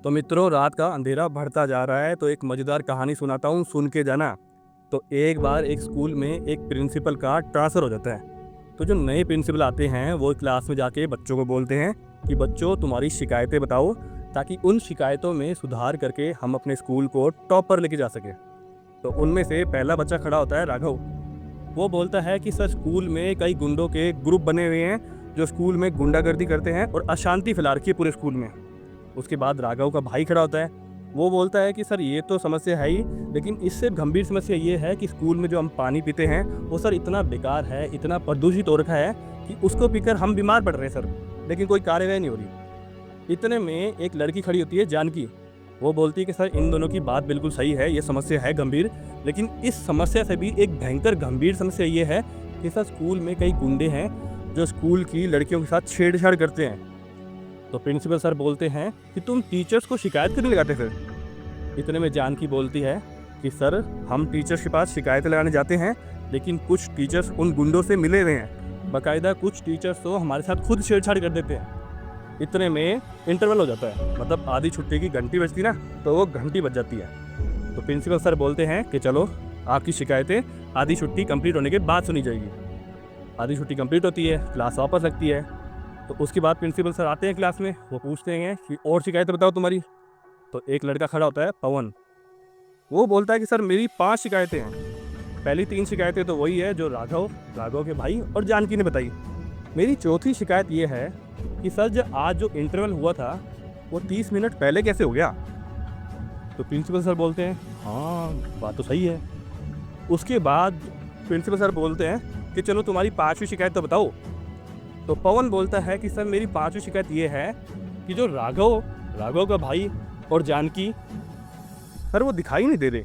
तो मित्रों, रात का अंधेरा बढ़ता जा रहा है तो एक मज़ेदार कहानी सुनाता हूँ, सुन के जाना। तो एक बार एक स्कूल में एक प्रिंसिपल का ट्रांसफ़र हो जाता है। तो जो नए प्रिंसिपल आते हैं वो क्लास में जाके बच्चों को बोलते हैं कि बच्चों, तुम्हारी शिकायतें बताओ, ताकि उन शिकायतों में सुधार करके हम अपने स्कूल को टॉप पर लेके जा सकें। तो उनमें से पहला बच्चा खड़ा होता है, राघव। वो बोलता है कि सर, स्कूल में कई गुंडों के ग्रुप बने हुए हैं जो स्कूल में गुंडागर्दी करते हैं और अशांति फैला रखी है पूरे स्कूल में। उसके बाद राघव का भाई खड़ा होता है। वो बोलता है कि सर, ये तो समस्या है ही, लेकिन इससे गंभीर समस्या ये है कि स्कूल में जो हम पानी पीते हैं वो सर इतना बेकार है, इतना प्रदूषित हो रखा है कि उसको पीकर हम बीमार पड़ रहे हैं सर, लेकिन कोई कार्यवाही नहीं हो रही। इतने में एक लड़की खड़ी होती है, जानकी। वो बोलती है कि सर, इन दोनों की बात बिल्कुल सही है, ये समस्या है गंभीर, लेकिन इस समस्या से भी एक भयंकर गंभीर समस्या ये है कि सर, स्कूल में कई गुंडे हैं जो स्कूल की लड़कियों के साथ छेड़छाड़ करते हैं। तो प्रिंसिपल सर बोलते हैं कि तुम टीचर्स को शिकायत क्यों नहीं लगाते फिर? इतने में जानकी बोलती है कि सर, हम टीचर्स के पास शिकायतें लगाने जाते हैं, लेकिन कुछ टीचर्स उन गुंडों से मिले हुए हैं। बाकायदा कुछ टीचर्स तो हमारे साथ खुद छेड़छाड़ कर देते हैं। इतने में इंटरवल हो जाता है, मतलब आधी छुट्टी की घंटी बजती ना, तो वो घंटी बज जाती है। तो प्रिंसिपल सर बोलते हैं कि चलो, आपकी शिकायतें आधी छुट्टी कंप्लीट होने के बाद सुनी जाएगी। आधी छुट्टी कंप्लीट होती है, क्लास वापस लगती है। तो उसके बाद प्रिंसिपल सर आते हैं क्लास में। वो पूछते हैं कि और शिकायतें बताओ तुम्हारी। तो एक लड़का खड़ा होता है, पवन। वो बोलता है कि सर, मेरी 5 शिकायतें हैं। पहली 3 शिकायतें तो वही है जो राघव के भाई और जानकी ने बताई। मेरी चौथी शिकायत ये है कि सर, जो आज जो इंटरवल हुआ था वो 30 मिनट पहले कैसे हो गया? तो प्रिंसिपल सर बोलते हैं, हाँ, बात तो सही है। उसके बाद प्रिंसिपल सर बोलते हैं कि चलो, तुम्हारी 5वीं शिकायत तो बताओ। तो पवन बोलता है कि सर, मेरी 5वीं शिकायत ये है कि जो राघव का भाई और जानकी, सर, वो दिखाई नहीं दे रहे।